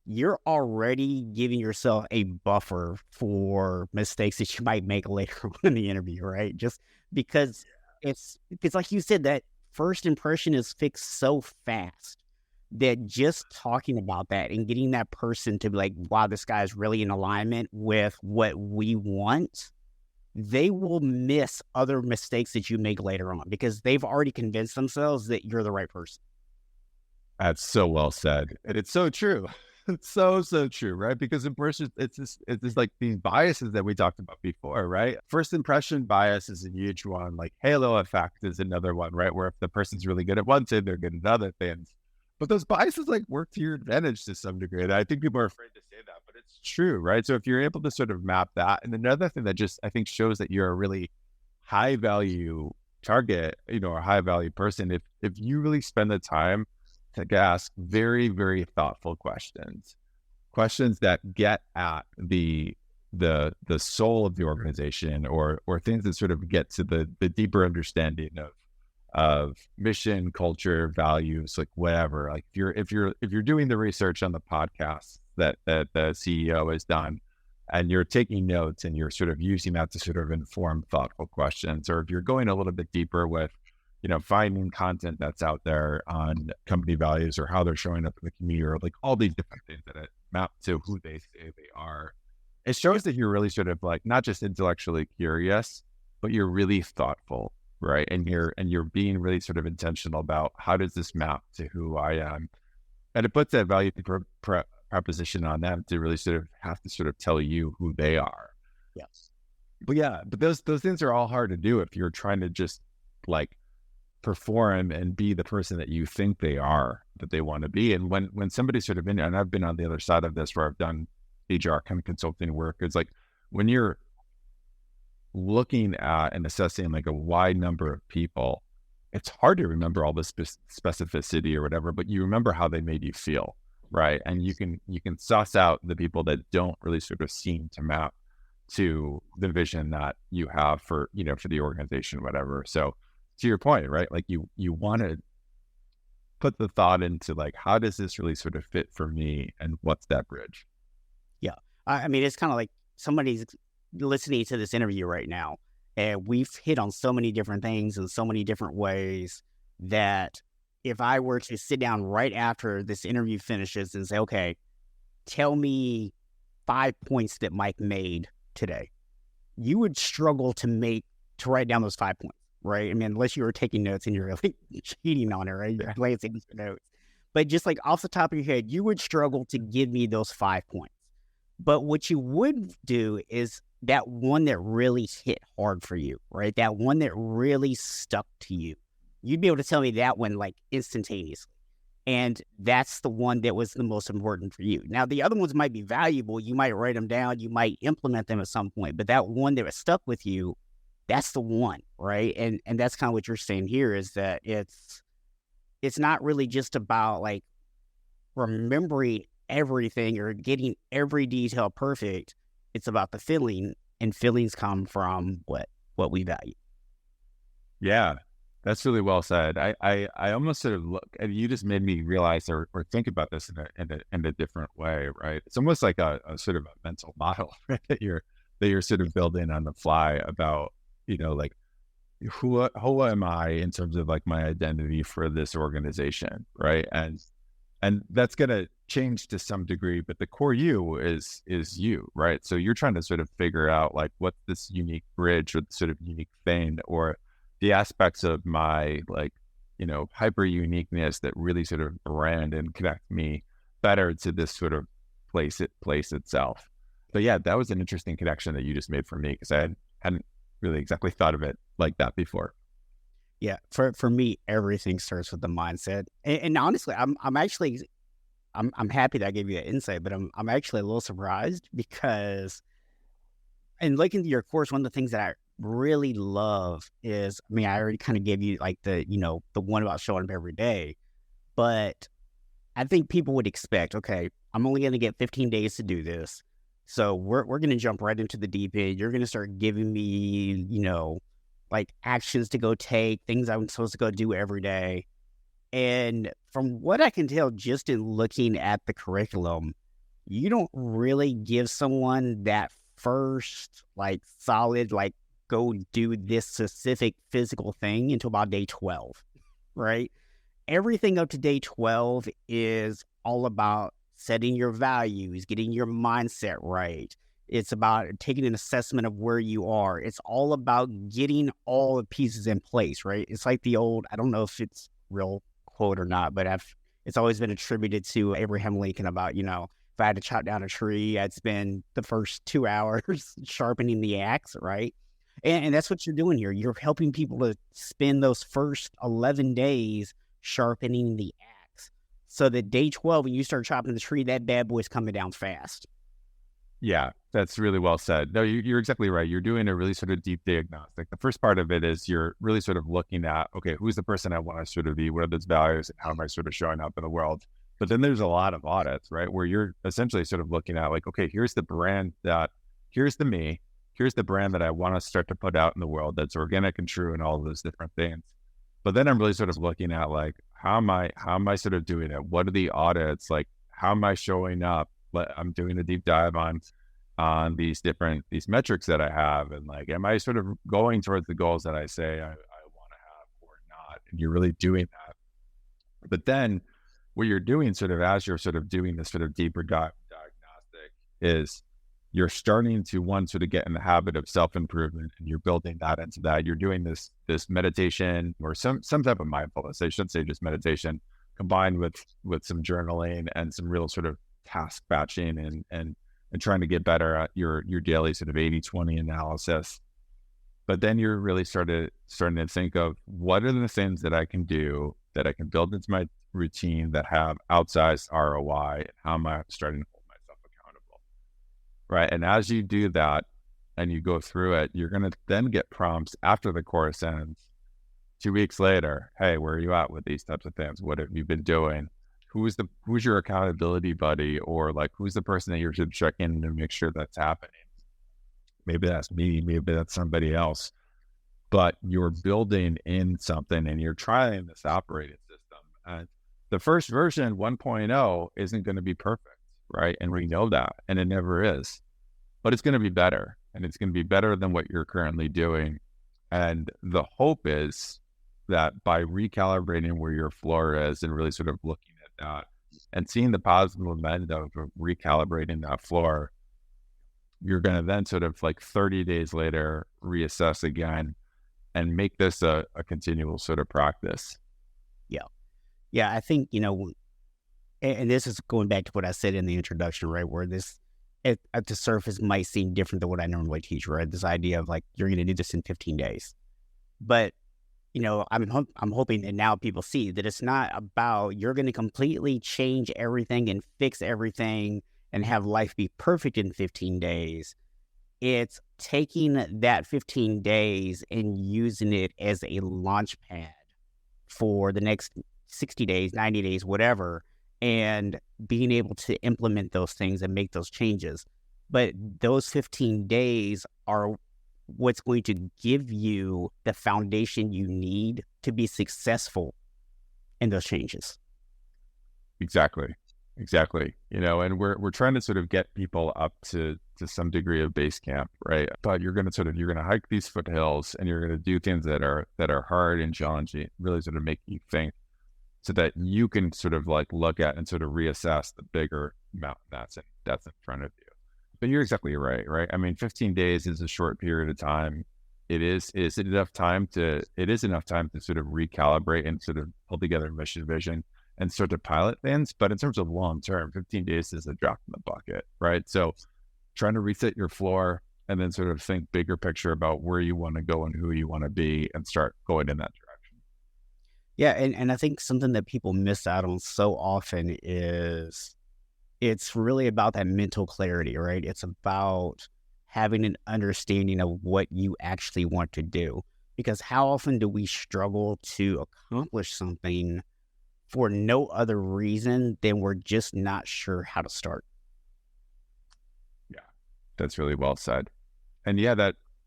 you're already giving yourself a buffer for mistakes that you might make later on in the interview, right? Just because it's like you said, that first impression is fixed so fast that just talking about that and getting that person to be like, wow, this guy is really in alignment with what we want, they will miss other mistakes that you make later on because they've already convinced themselves that you're the right person. That's so well said. And it's so true. It's so true, right? Because in person, it's just like these biases that we talked about before, right? First impression bias is a huge one. Like halo effect is another one, right? Where if the person's really good at one thing, they're good at other things. But those biases like work to your advantage to some degree. And I think people are afraid to say that, but it's true, right? So if you're able to sort of map that, and another thing that just I think shows that you're a really high value target, a high value person, if you really spend the time to ask very, very thoughtful questions that get at the soul of the organization, or things that sort of get to the deeper understanding of mission, culture, values, like whatever. Like if you're doing the research on the podcast that the CEO has done, and you're taking notes and you're sort of using that to sort of inform thoughtful questions, or if you're going a little bit deeper with, finding content that's out there on company values or how they're showing up in the community, or like all these different things that it map to who they say they are. It shows that you're really sort of like not just intellectually curious, but you're really thoughtful, right? And you're being really sort of intentional about how does this map to who I am, and it puts that value proposition on them to really sort of have to sort of tell you who they are. Yes. But those things are all hard to do if you're trying to just like perform and be the person that you think they are, that they want to be. And when somebody's sort of in, and I've been on the other side of this where I've done HR kind of consulting work, it's like when you're looking at and assessing like a wide number of people, it's hard to remember all the specificity or whatever, but you remember how they made you feel, right? And you can suss out the people that don't really sort of seem to map to the vision that you have for the organization, whatever. So to your point, right? Like you want to put the thought into like, how does this really sort of fit for me, and what's that bridge? Yeah. I mean, it's kind of like somebody's listening to this interview right now, and we've hit on so many different things in so many different ways that if I were to sit down right after this interview finishes and say, okay, tell me 5 points that Mike made today, you would struggle to write down those 5 points. Right? I mean, unless you were taking notes and you're really cheating on it, right? You're glancing at notes. But just like off the top of your head, you would struggle to give me those 5 points. But what you would do is that one that really hit hard for you, right? That one that really stuck to you. You'd be able to tell me that one like instantaneously. And that's the one that was the most important for you. Now, the other ones might be valuable. You might write them down. You might implement them at some point. But that one that was stuck with you, that's the one, right? And that's kind of what you're saying here, is that it's not really just about like remembering everything or getting every detail perfect. It's about the feeling, and feelings come from what we value. Yeah, that's really well said. I almost sort of look, and you just made me realize or think about this in a different way, right? It's almost like a sort of a mental model, right? that you're sort of building on the fly about, like who am I in terms of like my identity for this organization, right? And that's gonna changed to some degree, but the core you is you, right? So you're trying to sort of figure out like what's this unique bridge or sort of unique thing or the aspects of my like, hyper uniqueness that really sort of brand and connect me better to this sort of place itself. But yeah, that was an interesting connection that you just made for me because I hadn't really exactly thought of it like that before. Yeah, for me, everything starts with the mindset. And honestly, I'm actually I'm happy that I gave you that insight, but I'm actually a little surprised because in looking at your course, one of the things that I really love is, I mean, I already kind of gave you like the one about showing up every day, but I think people would expect, okay, I'm only going to get 15 days to do this. So we're going to jump right into the deep end. You're going to start giving me, like actions to go take, things I'm supposed to go do every day. And from what I can tell, just in looking at the curriculum, you don't really give someone that first, like, solid, like, go do this specific physical thing until about day 12, right? Everything up to day 12 is all about setting your values, getting your mindset right. It's about taking an assessment of where you are. It's all about getting all the pieces in place, right? It's like the old, I don't know if it's real quote or not, but it's always been attributed to Abraham Lincoln about, if I had to chop down a tree, I'd spend the first 2 hours sharpening the axe, right? And that's what you're doing here. You're helping people to spend those first 11 days sharpening the axe so that day 12, when you start chopping the tree, that bad boy's coming down fast. Yeah, that's really well said. No, you're exactly right. You're doing a really sort of deep diagnostic. The first part of it is you're really sort of looking at, okay, who's the person I want to sort of be? What are those values? And how am I sort of showing up in the world? But then there's a lot of audits, right? Where you're essentially sort of looking at like, okay, here's the brand here's the me, here's the brand that I want to start to put out in the world that's organic and true and all of those different things. But then I'm really sort of looking at like, how am I sort of doing it? What are the audits? Like, how am I showing up? But I'm doing a deep dive on these metrics that I have. And like, am I sort of going towards the goals that I say I want to have or not? And you're really doing that. But then what you're doing sort of as you're sort of doing this sort of deeper diagnostic is you're starting to sort of get in the habit of self-improvement and you're building that into that. You're doing this meditation or some type of mindfulness. I shouldn't say just meditation combined with some journaling and some real sort of task batching and trying to get better at your daily sort of 80-20 analysis. But then you're really starting to think of what are the things that I can do that I can build into my routine that have outsized ROI, and how am I starting to hold myself accountable, right? And as you do that and you go through it, you're going to then get prompts after the course ends 2 weeks later. Hey, where are you at with these types of things? What have you been doing? Who's your accountability buddy, or like who's the person that you should check in to make sure that's happening? Maybe that's me, maybe that's somebody else, but you're building in something and you're trying this operating system. And the first version 1.0 isn't going to be perfect, right? And we know that, and it never is, but it's going to be better, and it's going to be better than what you're currently doing. And the hope is that by recalibrating where your floor is and really sort of looking at that and seeing the positive momentum of recalibrating that floor, you're going to then sort of like 30 days later reassess again and make this a continual sort of practice. Yeah, I think, and this is going back to what I said in the introduction, right, where this at the surface might seem different than what I normally teach, right? This idea of like, you're going to do this in 15 days. But I'm hoping that now people see that it's not about you're going to completely change everything and fix everything and have life be perfect in 15 days. It's taking that 15 days and using it as a launch pad for the next 60 days, 90 days, whatever, and being able to implement those things and make those changes. But those 15 days are what's going to give you the foundation you need to be successful in those changes. Exactly. And we're trying to sort of get people up to some degree of base camp, right? But you're going to hike these foothills and you're going to do things that are hard and challenging, really sort of make you think. so that you can sort of like look at and sort of reassess the bigger mountain that's in front of you. But you're exactly right? I mean, 15 days is a short period of time. It is enough time to sort of recalibrate and sort of pull together a mission vision and start to pilot things. But in terms of long term, 15 days is a drop in the bucket, right? So trying to reset your floor and then sort of think bigger picture about where you want to go and who you want to be and start going in that direction. Yeah, and I think something that people miss out on so often is it's really about that mental clarity, right? It's about having an understanding of what you actually want to do. Because how often do we struggle to accomplish something for no other reason than we're just not sure how to start? Yeah, that's really well said. And yeah,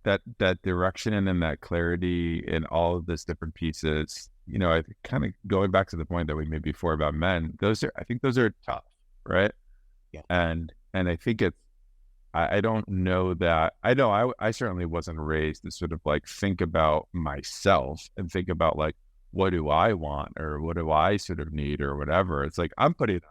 that direction and then that clarity in all of these different pieces, I kind of going back to the point that we made before about men, I think those are tough, right? Yeah. And I think I don't know that, I certainly wasn't raised to sort of like think about myself and think about like, what do I want or what do I sort of need or whatever. It's like, I'm thinking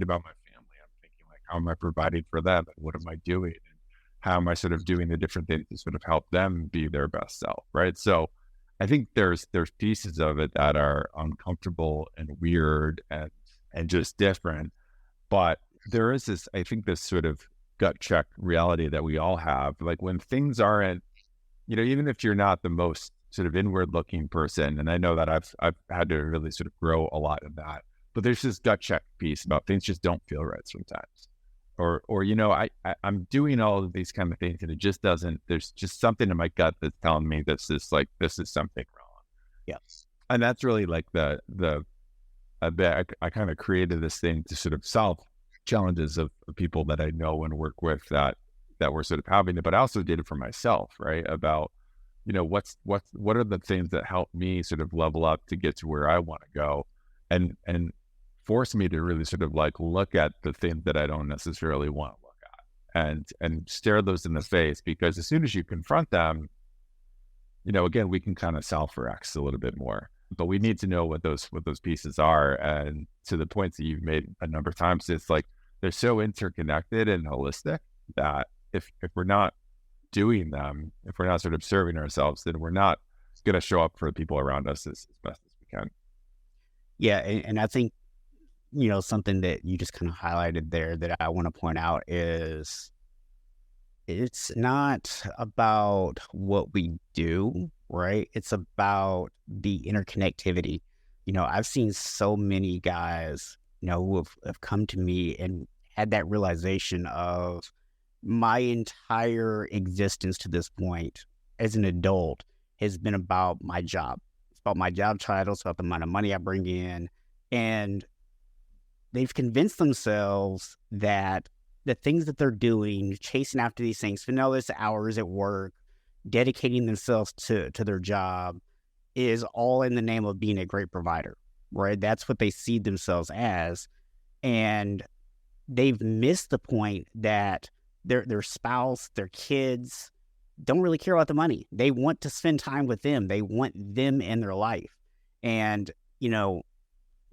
about my family. I'm thinking like, how am I providing for them? And what am I doing? And how am I sort of doing the different things to sort of help them be their best self, right? So I think there's pieces of it that are uncomfortable and weird and just different. But there is this sort of gut check reality that we all have. Like when things aren't, even if you're not the most sort of inward looking person, and I know that I've had to really sort of grow a lot of that, but there's this gut check piece about things just don't feel right sometimes. Or I'm doing all of these kind of things and it just doesn't, there's just something in my gut that's telling me this is something wrong. Yes. And that's really like I kind of created this thing to sort of solve challenges of people that I know and work with that were sort of having it, but I also did it for myself, right? About, what are the things that help me sort of level up to get to where I want to go and force me to really sort of like look at the things that I don't necessarily want to look at and stare those in the face, because as soon as you confront them, again, we can kind of self-correct a little bit more. But we need to know what those pieces are. And to the points that you've made a number of times, it's like they're so interconnected and holistic that if we're not doing them, if we're not sort of serving ourselves, then we're not going to show up for the people around us as best as we can. Yeah, and I think, something that you just kind of highlighted there that I want to point out is it's not about what we do, right? It's about the interconnectivity. I've seen so many guys, who have come to me and had that realization of my entire existence to this point as an adult has been about my job. It's about my job title. It's about the amount of money I bring in. And they've convinced themselves that the things that they're doing, chasing after these things, spending all these hours at work, dedicating themselves to their job, is all in the name of being a great provider, right? That's what they see themselves as. And they've missed the point that their spouse, their kids don't really care about the money. They want to spend time with them. They want them in their life. And,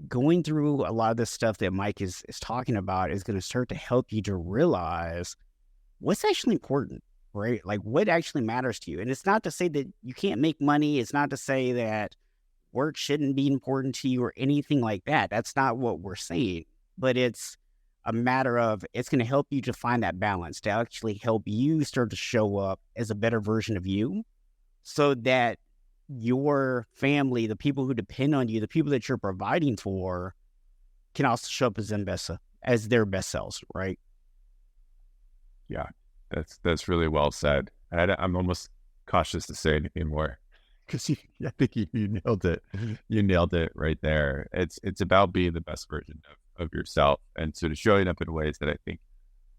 going through a lot of this stuff that Mike is talking about is going to start to help you to realize what's actually important, right? Like what actually matters to you. And it's not to say that you can't make money. It's not to say that work shouldn't be important to you or anything like that. That's not what we're saying. But it's a matter of, it's going to help you to find that balance, to actually help you start to show up as a better version of you, so that your family, the people who depend on you, the people that you're providing for, can also show up as their best selves, right? Yeah, that's really well said. I'm almost cautious to say anything more because I think you nailed it. You nailed it right there. It's about being the best version of yourself and sort of showing up in ways that I think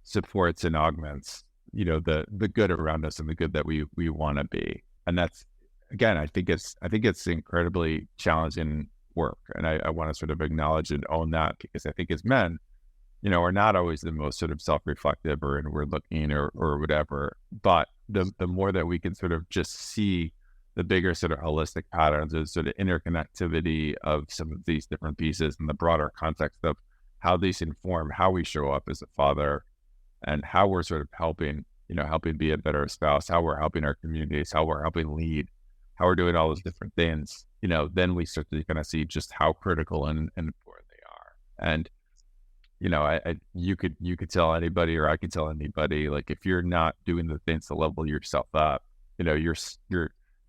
supports and augments, the good around us and the good that we want to be. And that's, again, I think it's incredibly challenging work. And I want to sort of acknowledge and own that, because I think as men, we're not always the most sort of self-reflective or inward looking or whatever. But the more that we can sort of just see the bigger sort of holistic patterns, is sort of interconnectivity of some of these different pieces in the broader context of how these inform how we show up as a father and how we're sort of helping be a better spouse, how we're helping our communities, how we're helping lead, how we're doing all those different things, then we start to kind of see just how critical and important they are. And, you could tell anybody, or I could tell anybody, like, if you're not doing the things to level yourself up, you're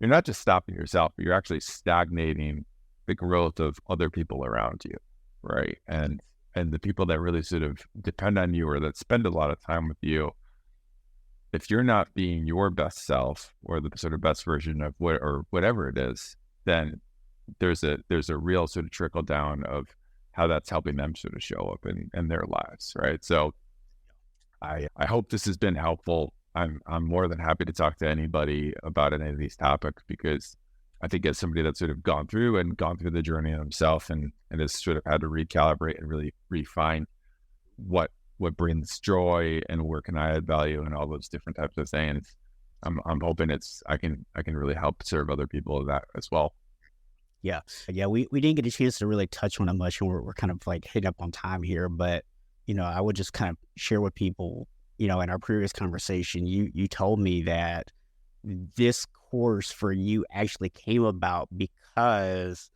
not just stopping yourself, but you're actually stagnating the growth of other people around you. Right. And the people that really sort of depend on you or that spend a lot of time with you, if you're not being your best self or the sort of best version of whatever it is, then there's a real sort of trickle down of how that's helping them sort of show up in their lives. Right. So I hope this has been helpful. I'm more than happy to talk to anybody about any of these topics, because I think as somebody that's sort of gone through the journey himself and has sort of had to recalibrate and really refine what brings joy and where can I add value and all those different types of things. I'm hoping I can really help serve other people in that as well. Yeah. We didn't get a chance to really touch on it much, and we're kind of like hitting up on time here, but I would just kind of share with people, in our previous conversation, you told me that this course for you actually came about because,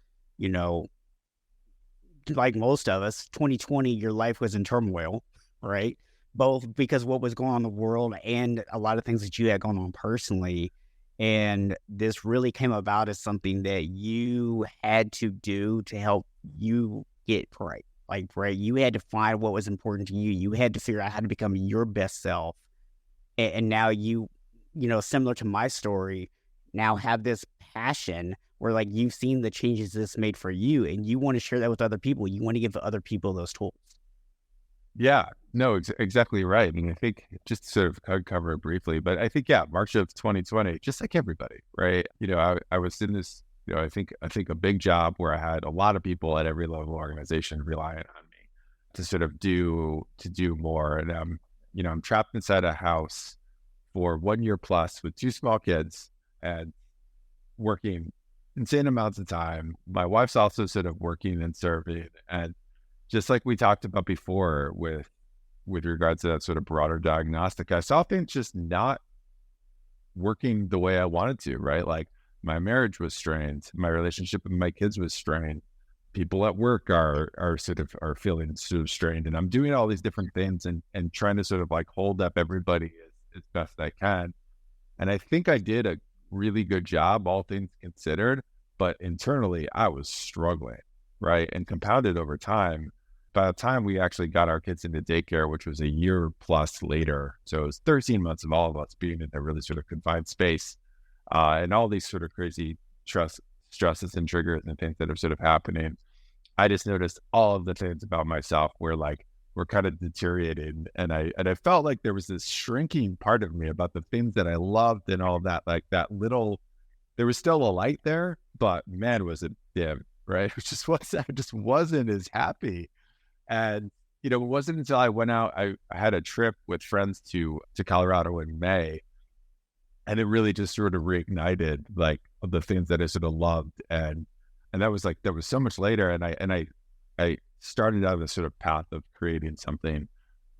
like most of us, 2020, your life was in turmoil, right? Both because what was going on in the world and a lot of things that you had going on personally. And this really came about as something that you had to do to help you get right. Like, right, you had to find what was important to you. You had to figure out how to become your best self. And now you, similar to my story, now have this passion where, like, you've seen the changes this made for you, and you want to share that with other people. You want to give other people those tools. Yeah, no, exactly right. I mean, I think just to sort of cover it briefly, but I think, March of 2020, just like everybody, right? I was in this, I think a big job where I had a lot of people at every level of organization relying on me to sort of do more. And I'm trapped inside a house for 1 year plus with 2 small kids and working insane amounts of time. My wife's also sort of working and serving. And just like we talked about before with regards to that sort of broader diagnostic, I saw things just not working the way I wanted to, right? Like, my marriage was strained. My relationship with my kids was strained. People at work are feeling sort of strained. And I'm doing all these different things and trying to sort of like hold up everybody as best I can. And I think I did a really good job, all things considered, but internally I was struggling, right? And compounded over time. By the time we actually got our kids into daycare, which was a year plus later, so it was 13 months of all of us being in a really sort of confined space, and all these sort of crazy stresses and triggers and things that are sort of happening, I just noticed all of the things about myself were kind of deteriorating. And I felt like there was this shrinking part of me about the things that I loved and all of that, like that little, there was still a light there, but man, was it dim, right? I just wasn't as happy. And, it wasn't until I went out, I had a trip with friends to Colorado in May. And it really just sort of reignited like the things that I sort of loved. And that was so much later. And I started out this sort of path of creating something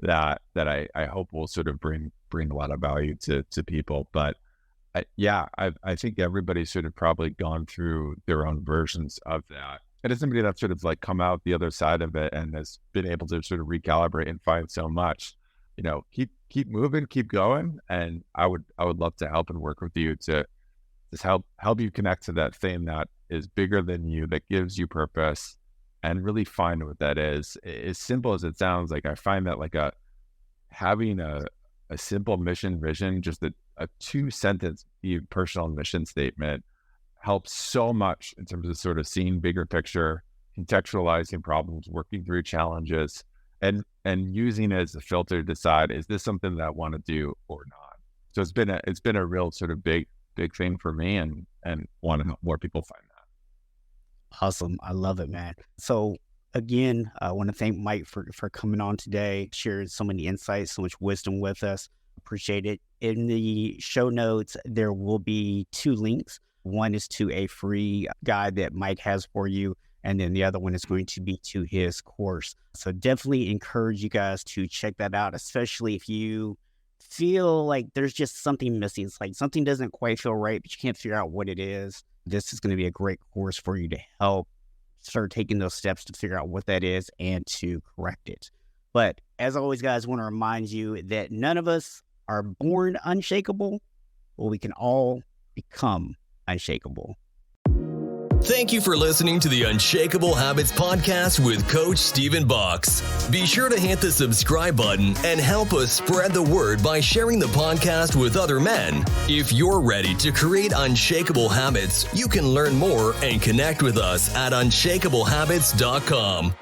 that I hope will sort of bring a lot of value to people. But I think everybody's sort of probably gone through their own versions of that. And as somebody that's sort of like come out the other side of it and has been able to sort of recalibrate and find so much, keep moving, keep going. And I would love to help and work with you to just help you connect to that thing that is bigger than you, that gives you purpose, and really find what that is. As simple as it sounds, like I find that like having a simple mission vision, just a 2-sentence personal mission statement, helps so much in terms of sort of seeing bigger picture, contextualizing problems, working through challenges, and using it as a filter to decide, is this something that I want to do or not? So it's been a real sort of big thing for me, and want to help more people find that. Awesome. I love it, man. So again, I want to thank Mike for coming on today, sharing so many insights, so much wisdom with us. Appreciate it. In the show notes, there will be 2 links. One is to a free guide that Mike has for you, and then the other one is going to be to his course. So definitely encourage you guys to check that out, especially if you feel like there's just something missing. It's like something doesn't quite feel right, but you can't figure out what it is. This is going to be a great course for you to help start taking those steps to figure out what that is and to correct it. But as always, guys, I want to remind you that none of us are born unshakable, but we can all become unshakable. Thank you for listening to the Unshakable Habits podcast with Coach Stephen Box. Be sure to hit the subscribe button and help us spread the word by sharing the podcast with other men. If you're ready to create unshakable habits, you can learn more and connect with us at unshakablehabits.com.